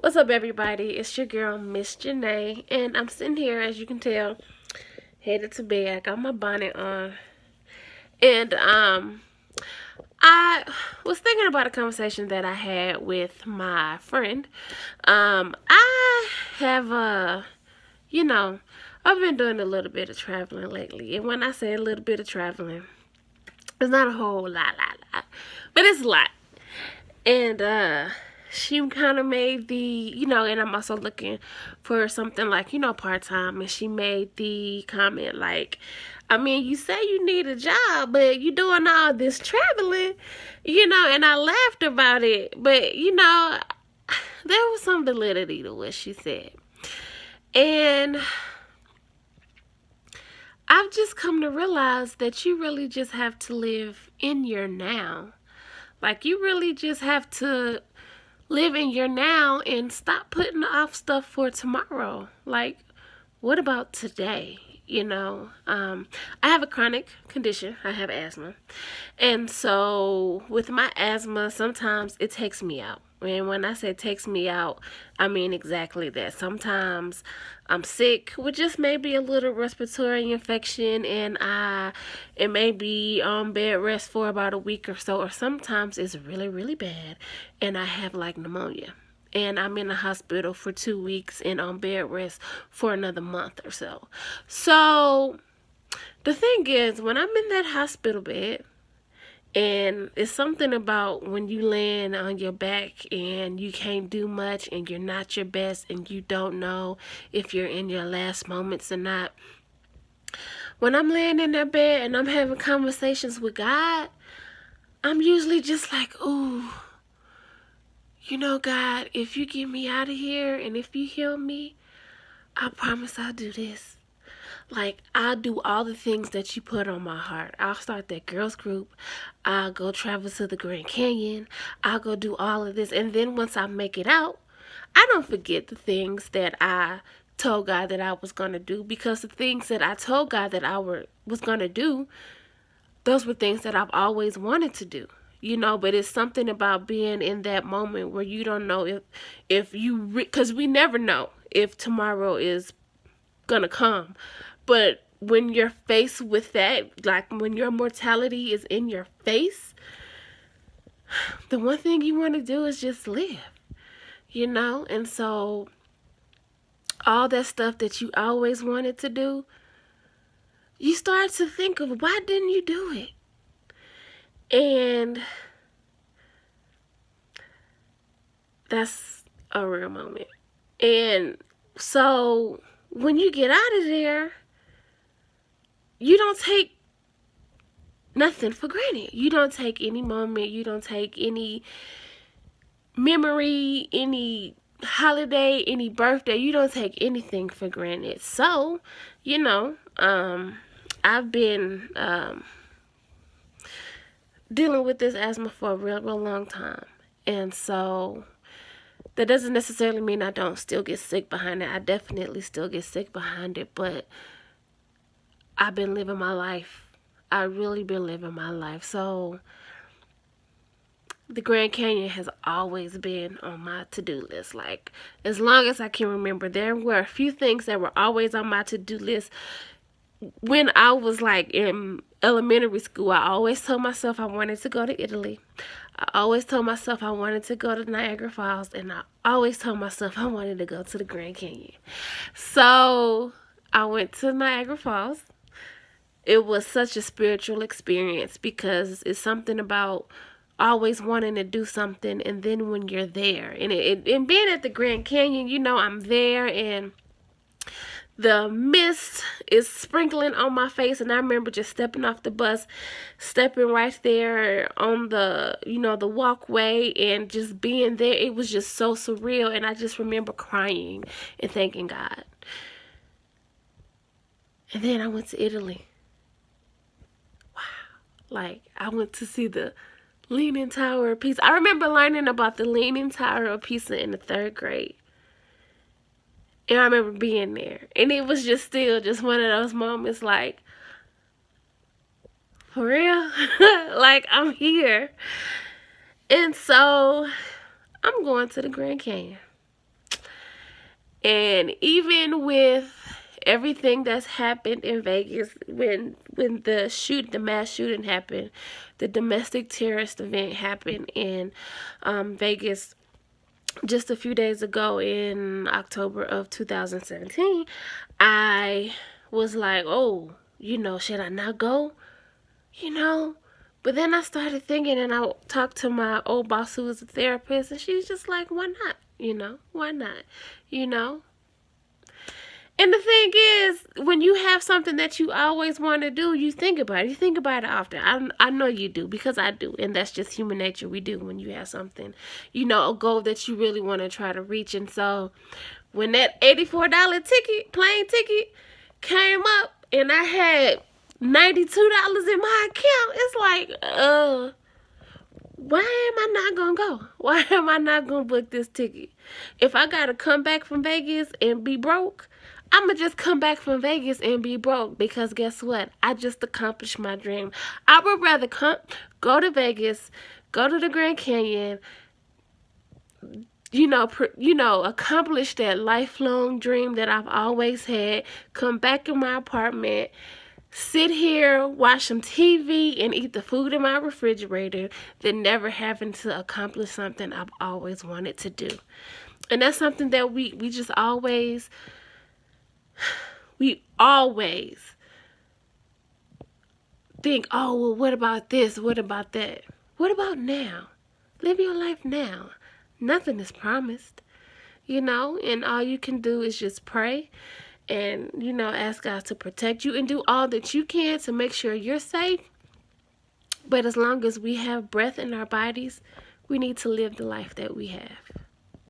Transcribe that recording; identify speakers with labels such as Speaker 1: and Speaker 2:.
Speaker 1: What's up, everybody? It's your girl, Miss Janae, and I'm sitting here, as you can tell, headed to bed. I got my bonnet on, and I was thinking about a conversation that I had with my friend. I have you know, I've been doing a little bit of traveling lately, and when I say a little bit of traveling, it's not a whole lot, but it's a lot. And she kind of made and I'm also looking for something like, part time. And she made the comment like, I mean, you say you need a job, but you doing all this traveling, and I laughed about it. But, there was some validity to what she said. And I've just come to realize that you really just have to live in your now. Like, you really just have to live in your now and stop putting off stuff for tomorrow. Like, what about today? I have a chronic condition. I have asthma. And so with my asthma, sometimes it takes me out. And when I say takes me out, I mean exactly that. Sometimes I'm sick with just maybe a little respiratory infection, and it may be on bed rest for about a week or so, or sometimes it's really, really bad and I have like pneumonia. And I'm in the hospital for 2 weeks and on bed rest for another month or so. So the thing is, when I'm in that hospital bed, and it's something about when you land on your back and you can't do much and you're not your best and you don't know if you're in your last moments or not. When I'm laying in that bed and I'm having conversations with God, I'm usually just like, ooh, God, if you get me out of here and if you heal me, I promise I'll do this. Like, I'll do all the things that you put on my heart. I'll start that girls group. I'll go travel to the Grand Canyon. I'll go do all of this. And then once I make it out, I don't forget the things that I told God that I was going to do, because the things that I told God that was going to do, those were things that I've always wanted to do. But it's something about being in that moment where you don't know because we never know if tomorrow is gonna come. But when you're faced with that, like when your mortality is in your face, the one thing you want to do is just live, And so all that stuff that you always wanted to do, you start to think of, why didn't you do it? And that's a real moment. And so when you get out of there, you don't take nothing for granted. You don't take any moment. You don't take any memory, any holiday, any birthday. You don't take anything for granted. So, I've been dealing with this asthma for a real, real long time. And so that doesn't necessarily mean I don't still get sick behind it. I definitely still get sick behind it, but I've been living my life. I really been living my life. So the Grand Canyon has always been on my to-do list. Like, as long as I can remember, there were a few things that were always on my to-do list. When I was like in elementary school, I always told myself I wanted to go to Italy. I always told myself I wanted to go to Niagara Falls, and I always told myself I wanted to go to the Grand Canyon. So I went to Niagara Falls. It was such a spiritual experience because it's something about always wanting to do something, and then when you're there, and being at the Grand Canyon, I'm there, and the mist is sprinkling on my face, and I remember just stepping off the bus, stepping right there on the walkway, and just being there. It was just so surreal, and I just remember crying and thanking God. And then I went to Italy. Wow. Like, I went to see the Leaning Tower of Pisa. I remember learning about the Leaning Tower of Pisa in the 3rd grade. And I remember being there. And it was just still just one of those moments like, for real? Like, I'm here. And so I'm going to the Grand Canyon. And even with everything that's happened in Vegas, when the mass shooting happened, the domestic terrorist event happened in Vegas just a few days ago in October of 2017, I was like, oh, should I not go? You know? But then I started thinking, and I talked to my old boss who was a therapist, and she's just like, why not? Why not? You know? And the thing is, when you have something that you always want to do, you think about it. You think about it often. I know you do, because I do. And that's just human nature. We do when you have something, a goal that you really want to try to reach. And so when that $84 plane ticket came up and I had $92 in my account, it's like, why am I not going to go? Why am I not going to book this ticket? If I got to come back from Vegas and be broke, I'm going to just come back from Vegas and be broke, because guess what? I just accomplished my dream. I would rather go to Vegas, go to the Grand Canyon, accomplish that lifelong dream that I've always had, come back in my apartment, sit here, watch some TV, and eat the food in my refrigerator, than never having to accomplish something I've always wanted to do. And that's something that we just always, think, oh, well, what about this? What about that? What about now? Live your life now. Nothing is promised, and all you can do is just pray and, ask God to protect you and do all that you can to make sure you're safe. But as long as we have breath in our bodies, we need to live the life that we have.